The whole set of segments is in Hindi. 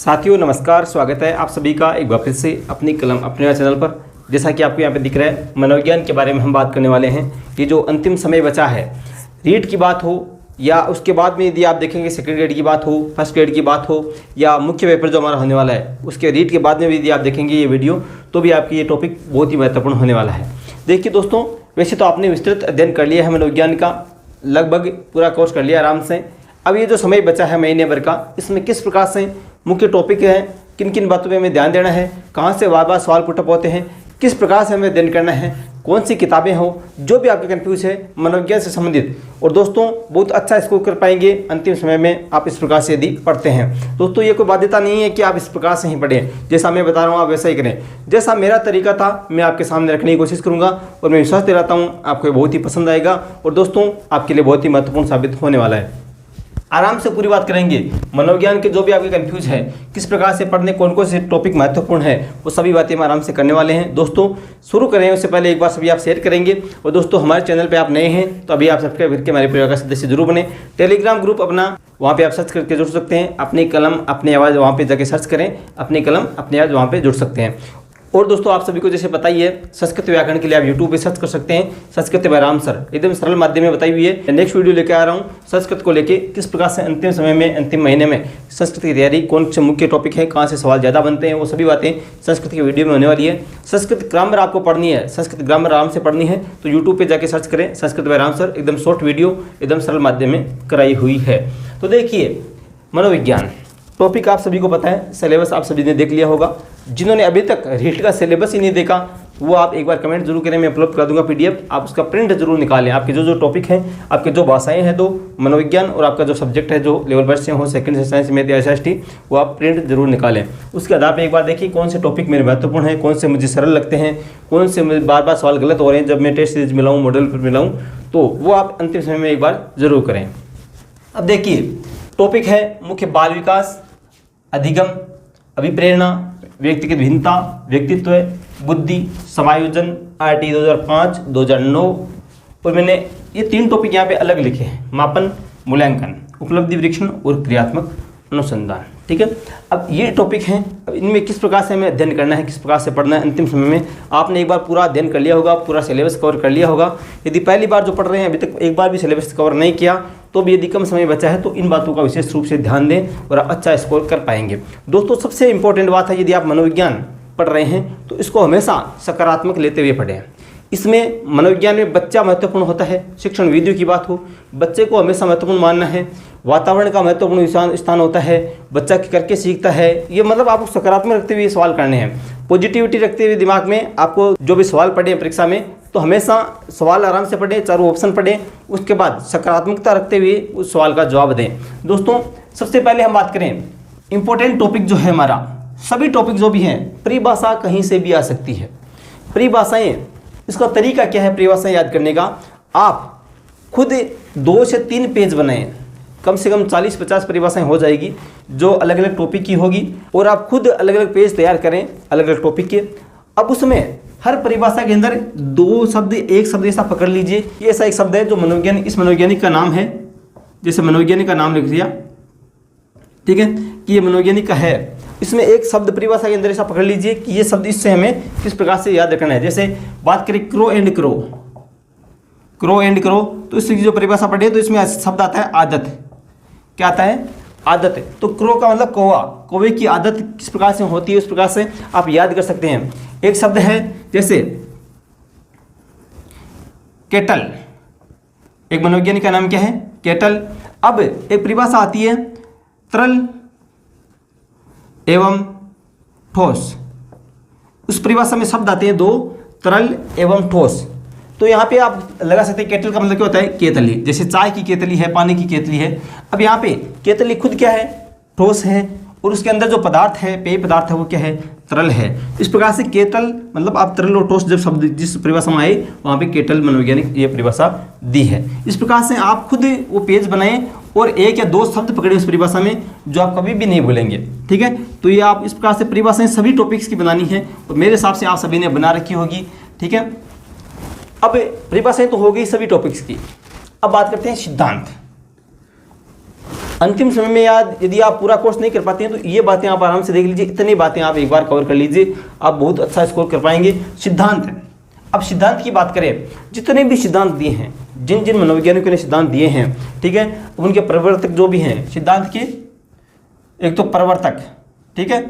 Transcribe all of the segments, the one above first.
साथियों नमस्कार, स्वागत है आप सभी का एक बार फिर से अपनी कलम अपने चैनल पर। जैसा कि आपको यहाँ पे दिख रहा है, मनोविज्ञान के बारे में हम बात करने वाले हैं। ये जो अंतिम समय बचा है, रीट की बात हो या उसके बाद में यदि आप देखेंगे सेकंड ग्रेड की बात हो, फर्स्ट ग्रेड की बात हो या मुख्य पेपर जो हमारा होने वाला है उसके रीट के बाद में भी यदि आप देखेंगे ये वीडियो, तो भी आपकी ये टॉपिक बहुत ही महत्वपूर्ण होने वाला है। देखिए दोस्तों, वैसे तो आपने विस्तृत अध्ययन कर लिया है मनोविज्ञान का, लगभग पूरा कोर्स कर लिया आराम से। अब ये जो समय बचा है महीने भर का, इसमें किस प्रकार से मुख्य टॉपिक है, किन किन बातों पे हमें ध्यान देना है, कहाँ से बार बार सवाल पुटअप होते हैं, किस प्रकार से हमें अध्ययन करना है, कौन सी किताबें हो, जो भी आपके कंफ्यूज है मनोविज्ञान से संबंधित, और दोस्तों बहुत अच्छा स्कोर कर पाएंगे अंतिम समय में आप इस प्रकार से यदि पढ़ते हैं। दोस्तों ये कोई बाध्यता नहीं है कि आप इस प्रकार से ही पढ़ें, जैसा मैं बता रहा हूँ आप वैसा ही करें। जैसा मेरा तरीका था मैं आपके सामने रखने की कोशिश करूँगा और मैं विश्वास दिलाता हूँ आपको बहुत ही पसंद आएगा और दोस्तों आपके लिए बहुत ही महत्वपूर्ण साबित होने वाला है। आराम से पूरी बात करेंगे मनोविज्ञान के जो भी आपके कंफ्यूज है, किस प्रकार से पढ़ने, कौन कौन से टॉपिक महत्वपूर्ण है, वो सभी बातें हम आराम से करने वाले हैं। दोस्तों शुरू करें उससे पहले एक बार सभी आप शेयर करेंगे, और दोस्तों हमारे चैनल पे आप नए हैं तो अभी आप सब्सक्राइब करके हमारे परिवार का सदस्य जरूर बने। टेलीग्राम ग्रुप अपना, वहाँ पे आप सर्च करके जुड़ सकते हैं, अपनी कलम अपनी आवाज़ वहाँ पे जाके सर्च करें, अपनी कलम अपनी आवाज़ वहाँ पे जुड़ सकते हैं। और दोस्तों आप सभी को जैसे पता ही है, संस्कृत व्याकरण के लिए आप यूट्यूब पे सर्च कर सकते हैं, संस्कृत बाय राम सर, एकदम सरल माध्यम में बताई हुई है। नेक्स्ट वीडियो लेके आ रहा हूँ संस्कृत को लेके, किस प्रकार से अंतिम समय में, अंतिम महीने में संस्कृत की तैयारी, कौन से मुख्य टॉपिक है, कहाँ से सवाल ज़्यादा बनते हैं, वो सभी बातें संस्कृत की वीडियो में होने वाली है। संस्कृत ग्रामर आपको पढ़नी है, संस्कृत ग्रामर आराम से पढ़नी है तो यूट्यूब पर जाके सर्च करें संस्कृत बाय राम सर, एकदम शॉर्ट वीडियो, एकदम सरल माध्यम में कराई हुई है। तो देखिए मनोविज्ञान टॉपिक आप सभी को पता है, सिलेबस आप सभी ने देख लिया होगा। जिन्होंने अभी तक रीट का सिलेबस ही नहीं देखा वो आप एक बार कमेंट जरूर करें, मैं अपलोड करा दूंगा पीडीएफ, आप उसका प्रिंट जरूर निकालें। आपके जो टॉपिक हैं, आपके जो भाषाएं हैं, तो मनोविज्ञान और आपका जो सब्जेक्ट है, जो लेवल बर्ड से हो, सेकंड से साइंस, मैथ या एसएसटी, वो आप प्रिंट जरूर निकालें। उसके आधार पर एक बार देखिए कौन से टॉपिक मेरे महत्वपूर्ण हैं, कौन से मुझे सरल लगते हैं, कौन से मुझे बार बार सवाल गलत हो रहे हैं जब मैं टेस्ट सीरीज मिलाऊँ, मॉडल पर मिलाऊँ, तो वो आप अंतिम समय में एक बार जरूर करें। अब देखिए टॉपिक है मुख्य बाल विकास, अधिगम, अभिप्रेरणा, व्यक्तिगत भिन्नता, व्यक्तित्व, बुद्धि, समायोजन, आरटी 2005, 2009, और मैंने ये 3 टॉपिक यहाँ पे अलग लिखे हैं, मापन, मूल्यांकन, उपलब्धि वृक्षण और क्रियात्मक अनुसंधान। ठीक है, अब ये टॉपिक हैं, अब इनमें किस प्रकार से हमें अध्ययन करना है, किस प्रकार से पढ़ना है अंतिम समय में। आपने एक बार पूरा अध्ययन कर लिया होगा, पूरा सिलेबस कवर कर लिया होगा। यदि पहली बार जो पढ़ रहे हैं, अभी तक एक बार भी सिलेबस कवर नहीं किया, तो भी यदि कम समय बचा है तो इन बातों का विशेष रूप से ध्यान दें और आप अच्छा स्कोर कर पाएंगे। दोस्तों सबसे इंपॉर्टेंट बात है, यदि आप मनोविज्ञान पढ़ रहे हैं तो इसको हमेशा सकारात्मक लेते हुए पढ़ें। इसमें मनोविज्ञान में बच्चा महत्वपूर्ण होता है, शिक्षण विधियों की बात हो, बच्चे को हमेशा महत्वपूर्ण मानना है, वातावरण का महत्वपूर्ण स्थान होता है, बच्चा करके सीखता है। ये मतलब आपको सकारात्मक रखते हुए सवाल करने हैं, पॉजिटिविटी रखते हुए दिमाग में। आपको जो भी सवाल पढ़े परीक्षा में तो हमेशा सवाल आराम से पढ़ें, चारों ऑप्शन पढ़ें, उसके बाद सकारात्मकता रखते हुए उस सवाल का जवाब दें। दोस्तों सबसे पहले हम बात करें इंपॉर्टेंट टॉपिक जो है हमारा, सभी टॉपिक जो भी हैं, परिभाषा कहीं से भी आ सकती है। परिभाषाएं, इसका तरीका क्या है परिभाषाएं याद करने का, आप खुद 2 से 3 पेज बनाएं, कम से कम 40-50 परिभाषाएं हो जाएगी जो अलग अलग टॉपिक की होगी, और आप खुद अलग अलग पेज तैयार करें अलग अलग टॉपिक के। अब उसमें हर परिभाषा के अंदर 2 शब्द, एक शब्द ऐसा पकड़ लीजिए, ये ऐसा एक शब्द है जो मनोवैज्ञानिक, इस मनोवैज्ञानिक का नाम है, जैसे मनोवैज्ञानिक का नाम लिख दिया, ठीक है, कि ये मनोवैज्ञानिक का है। इसमें एक शब्द परिभाषा के अंदर ऐसा पकड़ लीजिए कि ये शब्द, इससे हमें किस प्रकार से याद रखना है। जैसे बात करें crow and crow, crow and crow, तो इससे जो परिभाषा पढ़े तो इसमें शब्द आता है आदत। क्या आता है? आदत। तो क्रो का मतलब कौवा, कौवे की आदत किस प्रकार से होती है उस प्रकार से आप याद कर सकते हैं। एक शब्द है जैसे केटल, एक मनोवैज्ञानिक का नाम क्या है? केटल। अब एक परिभाषा आती है तरल एवं ठोस, उस परिभाषा में शब्द आते हैं 2, तरल एवं ठोस। तो यहाँ पे आप लगा सकते हैं केटल का मतलब क्या होता है? केतली। जैसे चाय की केतली है, पानी की केतली है। अब यहाँ पे केतली खुद क्या है? ठोस है, और उसके अंदर जो पदार्थ है, पेय पदार्थ है, वो क्या है? तरल है। इस प्रकार से केतल मतलब आप तरल और ठोस जब शब्द जिस परिभाषा में आए वहाँ पे केटल मनोवैज्ञानिक ये परिभाषा दी है। इस प्रकार से आप खुद वो पेज बनाएं और 1 या 2 शब्द पकड़े उस परिभाषा में जो आप कभी भी नहीं भूलेंगे। ठीक है, तो ये आप इस प्रकार से परिभाषाएं सभी टॉपिक्स की बनानी है, और मेरे हिसाब से आप सभी ने बना रखी होगी। ठीक है, अब परिभाषाएं तो हो गई सभी टॉपिक्स की। अब बात करते हैं सिद्धांत। अंतिम समय में याद यदि आप पूरा कोर्स नहीं कर पाते हैं तो ये बातें आप आराम से देख लीजिए, इतनी बातें आप एक बार कवर कर लीजिए, आप बहुत अच्छा स्कोर कर पाएंगे। सिद्धांत, अब सिद्धांत की बात करें, जितने भी सिद्धांत दिए हैं, जिन जिन मनोवैज्ञानिकों ने सिद्धांत दिए हैं, ठीक है, उनके प्रवर्तक जो भी हैं सिद्धांत के, एक तो प्रवर्तक, ठीक है,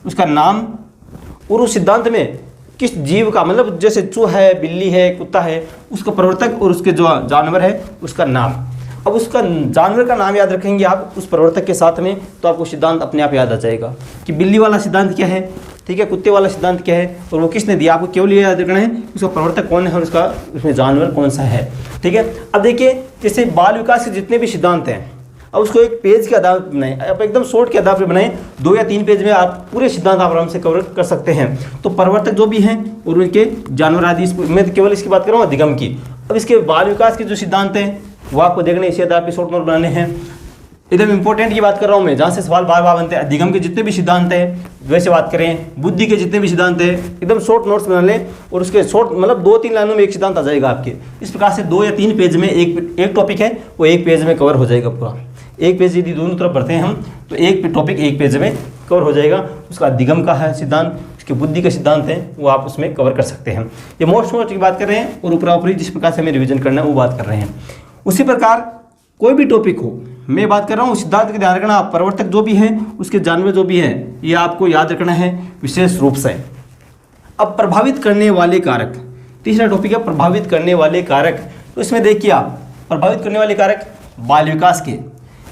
उसका नाम, और उस सिद्धांत में किस जीव का, मतलब जैसे चूहा है, बिल्ली है, कुत्ता है, उसका प्रवर्तक और उसके जो जानवर है उसका नाम। अब उसका जानवर का नाम याद रखेंगे आप उस प्रवर्तक के साथ में, तो आपको सिद्धांत अपने आप याद आ जाएगा कि बिल्ली वाला सिद्धांत क्या है, ठीक है, कुत्ते वाला सिद्धांत क्या है और वो किसने दिया। आपको केवल ये याद रखना है उसका प्रवर्तक कौन है और उसका उसमें जानवर कौन सा है, ठीक है। अब देखिए, जैसे बाल विकास के जितने भी सिद्धांत हैं, अब उसको एक पेज के आधार पर बनाएं, आप एकदम शॉर्ट के आधार पर बनाएं, 2 या 3 पेज में आप पूरे सिद्धांत आप आराम से कवर कर सकते हैं। तो प्रवर्तक जो भी हैं और उनके जानवर आदि, मैं केवल इसकी बात कर रहा हूँ अधिगम की। अब इसके बाल विकास के जो सिद्धांत हैं वो आपको देखने, इसी आधार पर शॉर्ट नोट बनाने हैं। एकदम इंपॉर्टेंट की बात कर रहा हूँ मैं, जहाँ से सवाल बार बार बनते हैं। अधिगम के जितने भी सिद्धांत हैं वैसे बात करें, बुद्धि के जितने भी सिद्धांत हैं एकदम शॉर्ट नोट्स बना लें और उसके शॉर्ट मतलब 2-3 लाइनों में एक सिद्धांत आ जाएगा आपके। इस प्रकार से 2 या 3 पेज में एक टॉपिक है वो 1 पेज में कवर हो जाएगा पूरा। 1 पेज यदि दोनों तरफ पढ़ते हैं हम तो एक टॉपिक 1 पेज में कवर हो जाएगा। उसका अधिगम का है सिद्धांत, उसके बुद्धि के सिद्धांत हैं वो आप उसमें कवर कर सकते हैं। ये मोस्ट की बात कर रहे हैं और ऊपरी जिस प्रकार से हमें रिविजन करना है वो बात कर रहे हैं। उसी प्रकार कोई भी टॉपिक हो, मैं बात कर रहा हूँ सिद्धांत का ध्यान रखना, आप प्रवर्तक जो भी हैं उसके जानवर जो भी हैं ये आपको याद रखना है विशेष रूप से। अब प्रभावित करने वाले कारक, तीसरा टॉपिक है प्रभावित करने वाले कारक। तो इसमें देखिए आप प्रभावित करने वाले कारक बाल विकास के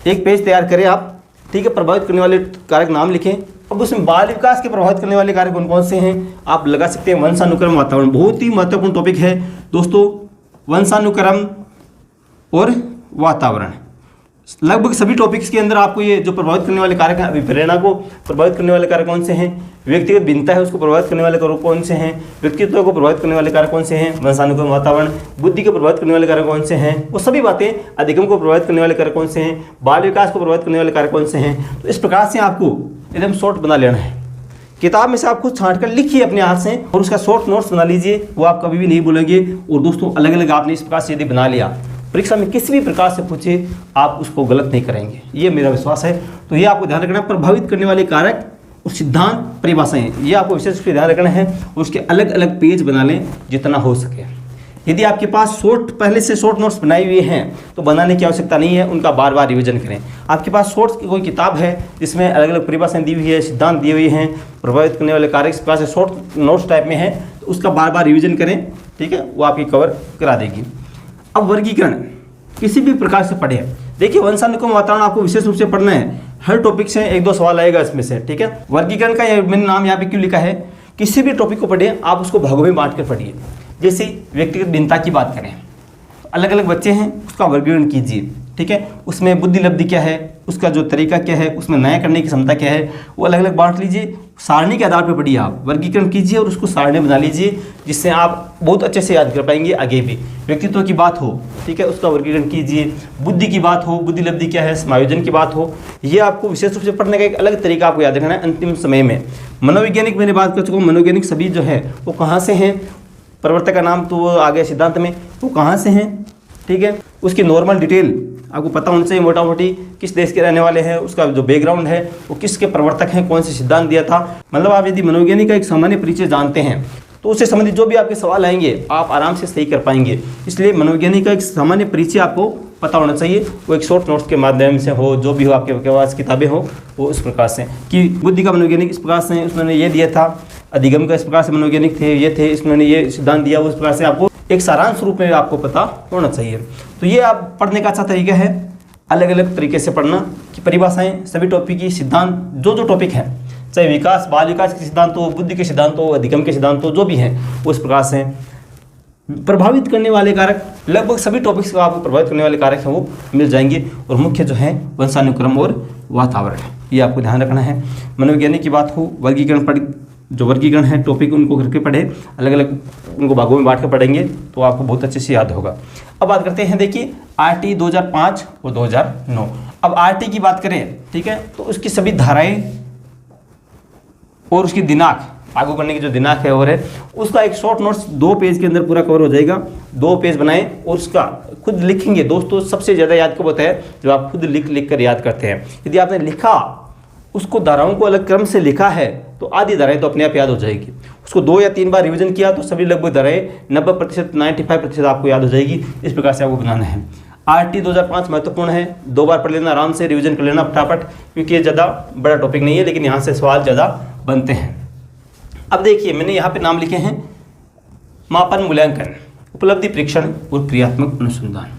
एक पेज तैयार करें आप, ठीक है, प्रभावित करने वाले कारक नाम लिखें। अब उसमें बाल विकास के प्रभावित करने वाले कारक कौन कौन से हैं आप लगा सकते हैं। वंशानुक्रम, वातावरण, बहुत ही महत्वपूर्ण टॉपिक है दोस्तों। वंशानुक्रम और वातावरण, लगभग सभी टॉपिक्स के अंदर आपको ये जो प्रभावित करने वाले कारक हैं, अभिप्रेरणा को प्रभावित करने वाले कारक कौन से हैं, व्यक्तिगत भिन्नता है उसको प्रभावित करने वाले कारक कौन से हैं, व्यक्तित्व को प्रभावित करने वाले कारक कौन से हैं, वंशानुक्रम, वातावरण, बुद्धि को प्रभावित करने वाले कारक कौन से हैं, वो सभी बातें, अधिगम को प्रभावित करने वाले कारक कौन से हैं, बाल विकास को प्रभावित करने वाले कारक कौन से हैं। तो इस प्रकार से आपको एकदम शॉर्ट बना लेना है। किताब में से आप खुद छांट कर लिखिए अपने हाथ से और उसका शॉर्ट नोट्स बना लीजिए, वो आप कभी भी नहीं भूलेंगे। और दोस्तों अलग अलग आपने इस प्रकार से यदि बना लिया, परीक्षा में किसी भी प्रकार से पूछे आप उसको गलत नहीं करेंगे, ये मेरा विश्वास है। तो ये आपको ध्यान रखना है, प्रभावित करने वाले कारक और सिद्धांत, परिभाषाएं, ये आपको विशेष रूप से ध्यान रखना है। और उसके अलग अलग पेज बना लें जितना हो सके। यदि आपके पास पहले से शॉर्ट नोट्स बनाए हुए हैं तो बनाने की आवश्यकता नहीं है, उनका बार बार रिविजन करें। आपके पास शॉर्ट्स की कोई किताब है जिसमें अलग अलग परिभाषाएं दी हुई है, सिद्धांत दिए हुए हैं, प्रभावित करने वाले कारक इस प्रकार से शॉर्ट नोट्स टाइप में है, तो उसका बार बार रिविजन करें, ठीक है, वो आपकी कवर करा देगी। अब वर्गीकरण किसी भी प्रकार से पढ़े, देखिए वंशानुक्रम, वातावरण आपको विशेष रूप से पढ़ना है। हर टॉपिक से 1-2 सवाल आएगा इसमें से, ठीक है। वर्गीकरण का मैंने नाम यहाँ पे क्यों लिखा है, किसी भी टॉपिक को पढ़िए आप उसको भागों में बांट कर पढ़िए। जैसे व्यक्तिगत भिन्नता की बात करें, अलग अलग बच्चे हैं उसका वर्गीकरण कीजिए, ठीक है, उसमें बुद्धि लब्धि क्या है, उसका जो तरीका क्या है, उसमें नया करने की क्षमता क्या है, वो अलग अलग बांट लीजिए। सारणी के आधार पर पढ़िए, आप वर्गीकरण कीजिए और उसको सारणी बना लीजिए, जिससे आप बहुत अच्छे से याद कर पाएंगे आगे भी। व्यक्तित्व की बात हो, ठीक है, उसका वर्गीकरण कीजिए। बुद्धि की बात हो, बुद्धि लब्धि क्या है, समायोजन की बात हो, ये आपको विशेष रूप से पढ़ने का एक अलग तरीका आपको याद रखना है अंतिम समय में। मनोवैज्ञानिक मैंने बात कर चुका हूँ, मनोवैज्ञानिक सभी जो है वो कहाँ से हैं, प्रवर्तक का नाम तो वो आ गया सिद्धांत में, वो कहाँ से हैं, ठीक है, उसकी नॉर्मल डिटेल आपको पता होना चाहिए, मोटा मोटी किस देश के रहने वाले हैं, उसका जो बैकग्राउंड है वो किसके प्रवर्तक हैं, कौन से सिद्धांत दिया था। मतलब आप यदि मनोवैज्ञानिक का एक सामान्य परिचय जानते हैं तो उससे संबंधित जो भी आपके सवाल आएंगे आप आराम से सही कर पाएंगे। इसलिए मनोवैज्ञानिक का एक सामान्य परिचय आपको पता होना चाहिए, वो एक शॉर्ट नोट्स के माध्यम से हो, जो भी हो आपके पास किताबें हो वो इस प्रकार से कि बुद्धि का मनोवैज्ञानिक इस प्रकार से उसने ये दिया था, अधिगम का इस प्रकार से मनोवैज्ञानिक थे, ये थे, इसने ये सिद्धांत दिया, उस प्रकार से आपको एक सारांश रूप में आपको पता होना चाहिए। तो ये आप पढ़ने का अच्छा तरीका है, अलग अलग तरीके से पढ़ना कि परिभाषाएं, सभी टॉपिक की सिद्धांत, जो जो टॉपिक है, चाहे विकास, बाल विकास के सिद्धांत हो, बुद्धि के सिद्धांत हो, अधिगम के सिद्धांत हो, जो भी हैं उस प्रकार से। प्रभावित करने वाले कारक, लगभग सभी टॉपिक्स को आपको प्रभावित करने वाले कारक हैं वो मिल जाएंगे। और मुख्य जो है वंशानुक्रम और वातावरण, ये आपको ध्यान रखना है। मनोवैज्ञानिक की बात हो, वर्गीकरण पढ़, जो वर्गीकरण है टॉपिक उनको करके पढ़े, अलग अलग उनको भागों में बांट कर पढ़ेंगे तो आपको बहुत अच्छे से याद होगा। अब बात करते हैं, देखिए आरटी 2005 और 2009। अब आरटी की बात करें, ठीक है, तो उसकी सभी धाराएं और उसकी दिनांक लागू करने की जो दिनांक है और है उसका एक शॉर्ट नोट्स 2 पेज के अंदर पूरा कवर हो जाएगा। 2 पेज बनाएं और उसका खुद लिखेंगे। दोस्तों सबसे ज़्यादा याद कब होता है, जब आप खुद लिख कर याद करते हैं। यदि आपने लिखा, उसको धाराओं को अलग क्रम से लिखा है तो आधी धाराएं तो अपने आप याद हो जाएगी। उसको 2 या 3 बार रिवीजन किया तो सभी लगभग धाराएं 90%, 95% आपको याद हो जाएगी। इस प्रकार से आपको बनाना है। RT 2005 महत्वपूर्ण है, 2 बार पढ़ लेना, आराम से रिवीजन कर लेना फटाफट, क्योंकि ये ज़्यादा बड़ा टॉपिक नहीं है, लेकिन यहाँ से सवाल ज़्यादा बनते हैं। अब देखिए मैंने यहाँ पे नाम लिखे हैं मापन मूल्यांकन, उपलब्धि परीक्षण और क्रियात्मक अनुसंधान।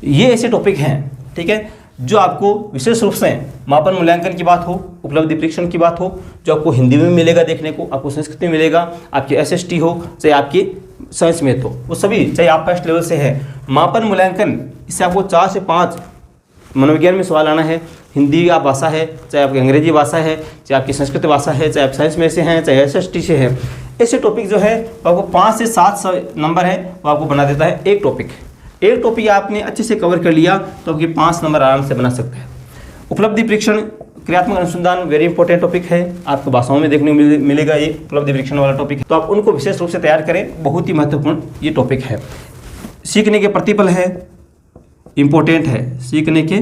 ये ऐसे टॉपिक हैं, ठीक है, जो आपको विशेष रूप से मापन मूल्यांकन की बात हो, उपलब्धि परीक्षण की बात हो, जो आपको हिंदी में मिलेगा देखने को, आपको संस्कृत में मिलेगा, आपकी SST हो चाहे आपकी साइंस में, तो वो सभी चाहे आप फर्स्ट लेवल से है। मापन मूल्यांकन, इससे आपको 4 से 5 मनोविज्ञान में सवाल आना है। हिंदी आप भाषा है, चाहे आपकी अंग्रेजी भाषा है, चाहे आपकी संस्कृत भाषा है, चाहे आप साइंस में से हैं, चाहे SST से है, ऐसे टॉपिक जो है आपको 5 से 7 नंबर है वो आपको बना देता है एक टॉपिक। एक टॉपिक आपने अच्छे से कवर कर लिया तो आपके 5 नंबर आराम से बना सकते हैं। उपलब्धि परीक्षण, क्रियात्मक अनुसंधान वेरी इंपॉर्टेंट टॉपिक है, आपको भाषाओं में देखने को मिलेगा। ये उपलब्धि परीक्षण वाला टॉपिक है, तो आप उनको विशेष रूप से तैयार करें, बहुत ही महत्वपूर्ण ये टॉपिक है। सीखने के प्रतिफल है, इंपॉर्टेंट है, सीखने के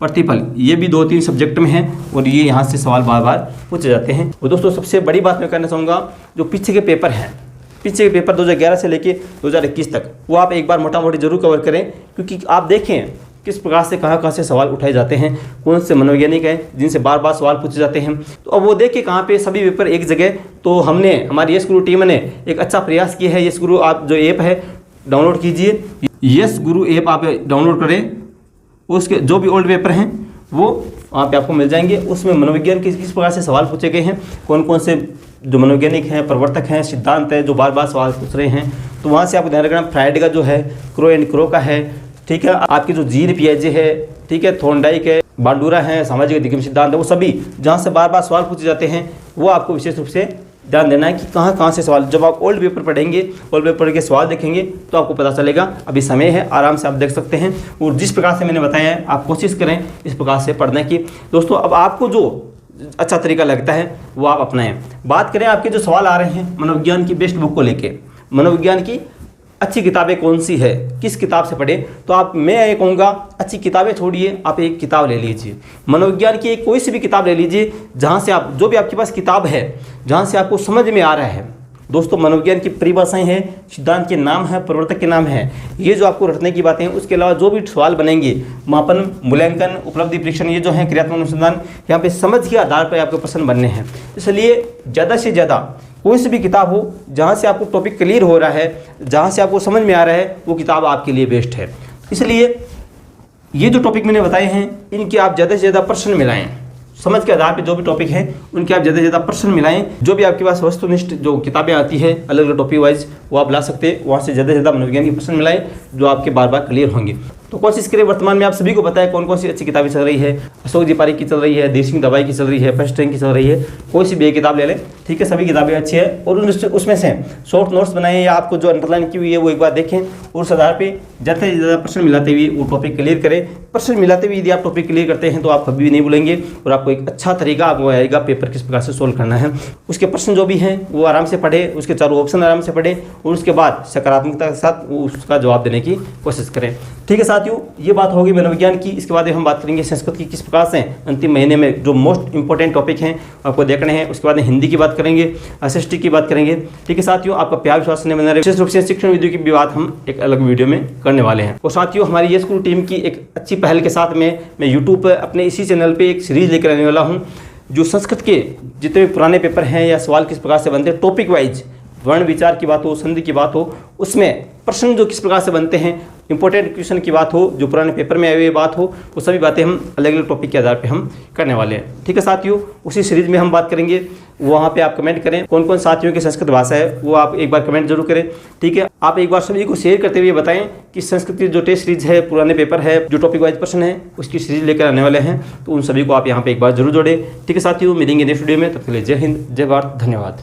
प्रतिफल, ये भी 2-3 सब्जेक्ट में है और ये यहाँ से सवाल बार बार पूछे जाते हैं। और दोस्तों सबसे बड़ी बात मैं कहना चाहूँगा, जो पीछे के पेपर हैं, पीछे के पेपर 2011 से लेके 2021 तक, वो आप एक बार मोटा मोटी जरूर कवर करें, क्योंकि आप देखें किस प्रकार से कहाँ से सवाल उठाए जाते हैं, कौन से मनोवैज्ञानिक हैं जिनसे बार बार सवाल पूछे जाते हैं। तो अब वो देखें कहाँ पे सभी पेपर एक जगह। तो हमने, हमारी यस गुरु टीम ने एक अच्छा प्रयास किया है। यस गुरु आप जो ऐप है डाउनलोड कीजिए, यस गुरु ऐप आप डाउनलोड करें, उसके जो भी ओल्ड पेपर हैं वो वहाँ पे आपको मिल जाएंगे। उसमें मनोविज्ञान के किस प्रकार से सवाल पूछे गए हैं, कौन कौन से जो मनोवैज्ञानिक हैं, प्रवर्तक हैं, सिद्धांत हैं जो बार बार सवाल पूछ रहे हैं, तो वहाँ से आपको ध्यान रखना। फ्राइड का जो है क्रो एंड क्रो का है, ठीक है, आपकी जो जीन पियाजे है, ठीक है, थॉर्नडाइक है, बांडुरा है, सामाजिक अधिगम सिद्धांत है, वो सभी जहाँ से बार बार सवाल पूछे जाते हैं वो आपको विशेष रूप से ध्यान देना है कि कहाँ से सवाल। जब आप ओल्ड पेपर पढ़ेंगे, ओल्ड पेपर के सवाल देखेंगे तो आपको पता चलेगा। अभी समय है, आराम से आप देख सकते हैं। और जिस प्रकार से मैंने बताया है आप कोशिश करें इस प्रकार से पढ़ने की। दोस्तों अब आपको जो अच्छा तरीका लगता है वो आप अपनाएं। बात करें आपके जो सवाल आ रहे हैं मनोविज्ञान की बेस्ट बुक को लेके, मनोविज्ञान की अच्छी किताबें कौन सी है, किस किताब से पढ़े, तो आप, मैं ये कहूँगा अच्छी किताबें छोड़िए, आप एक किताब ले लीजिए, मनोविज्ञान की एक कोई सी भी किताब ले लीजिए, जहाँ से आप, जो भी आपके पास किताब है जहाँ से आपको समझ में आ रहा है। दोस्तों मनोविज्ञान की परिभाषाएं हैं, सिद्धांत के नाम है, प्रवर्तक के नाम है, ये जो आपको रटने की बातें हैं। उसके अलावा जो भी सवाल बनेंगे, मापन मूल्यांकन, उपलब्धि परीक्षण, ये जो है क्रियात्मक अनुसंधान, यहाँ पे समझ के आधार पर आपको प्रश्न बनने हैं। इसलिए ज़्यादा से ज़्यादा कोई सी भी किताब हो जहाँ से आपको टॉपिक क्लियर हो रहा है, जहाँ से आपको समझ में आ रहा है, वो किताब आपके लिए बेस्ट है। इसलिए ये जो टॉपिक मैंने बताए हैं इनके आप ज़्यादा से ज़्यादा प्रश्न मिलाएं, समझ के आधार पे जो भी टॉपिक है उनके आप ज़्यादा से ज़्यादा प्रश्न मिलाएं। जो भी आपके पास वस्तुनिष्ठ जो किताबें आती हैं अलग अलग टॉपिक वाइज, वो आप ला सकते हैं, वहाँ से ज़्यादा से ज़्यादा मनोविज्ञान के प्रश्न मिलाएं जो आपके बार बार क्लियर होंगे। तो कोशिश करें, वर्तमान में आप सभी को पता है कौन कौन सी अच्छी किताबें चल रही है। अशोक जी पारिक की चल रही है, देश सिंह दवाई की चल रही है, फर्स्ट रैंक की चल रही है, कोई सी भी एक किताब ले लें, ठीक है, सभी किताबें अच्छी है। और उसमें से शॉर्ट नोट्स बनाएं या आपको जो अंडरलाइन की हुई है वो एक बार देखें और उस आधार पर ज़्यादा से ज़्यादा प्रश्न मिलाते हुए वो टॉपिक क्लियर करें। प्रश्न मिलाते हुए यदि आप टॉपिक क्लियर करते हैं तो आप कभी भी नहीं भूलेंगे और आपको एक अच्छा तरीका आपको आएगा पेपर किस प्रकार से सोल्व करना है। उसके प्रश्न जो भी हैं वो आराम से पढ़ें, उसके चारों ऑप्शन आराम से पढ़ें और उसके बाद सकारात्मकता के साथ उसका जवाब देने की कोशिश करें। ठीक है साथियों, ये बात होगी मनोविज्ञान की। इसके बाद हम बात करेंगे संस्कृत की, किस प्रकार से अंतिम महीने में जो मोस्ट इंपॉर्टेंट टॉपिक हैं आपको देखने हैं। उसके बाद हिंदी की बात करेंगे, SST की बात करेंगे। ठीक है साथियों, आपका प्यार विश्वास नहीं बना रहे, विशेष रूप से शिक्षण वीडियो की भी बात हम एक अलग वीडियो में करने वाले हैं। और साथियों हमारी यस गुरु टीम की एक अच्छी पहल के साथ में मैं यूट्यूब पर अपने इसी चैनल पर एक सीरीज लेकर आने वाला हूँ, जो संस्कृत के जितने भी पुराने पेपर हैं या सवाल किस प्रकार से बनते हैं, टॉपिक वाइज वर्ण विचार की बात हो, संधि की बात हो, उसमें प्रश्न जो किस प्रकार से बनते हैं, इंपॉर्टेंट क्वेश्चन की बात हो, जो पुराने पेपर में आई हुई बात हो, वो सभी बातें हम अलग अलग टॉपिक के आधार पे हम करने वाले हैं। ठीक है साथियों, उसी सीरीज में हम बात करेंगे। वहाँ पे आप कमेंट करें कौन कौन साथियों की संस्कृत भाषा है, वो आप एक बार कमेंट जरूर करें। ठीक है, आप एक बार सभी को शेयर करते हुए बताएं कि संस्कृत की जो टेस्ट सीरीज है, पुराने पेपर है, जो टॉपिक वाइज प्रश्न है, उसकी सीरीज लेकर आने वाले हैं, तो उन सभी को आप यहाँ पे एक बार जरूर जोड़ें। ठीक है साथियों, मिलेंगे नेक्स्ट वीडियो में, तब के लिए जय हिंद, जय भारत, धन्यवाद।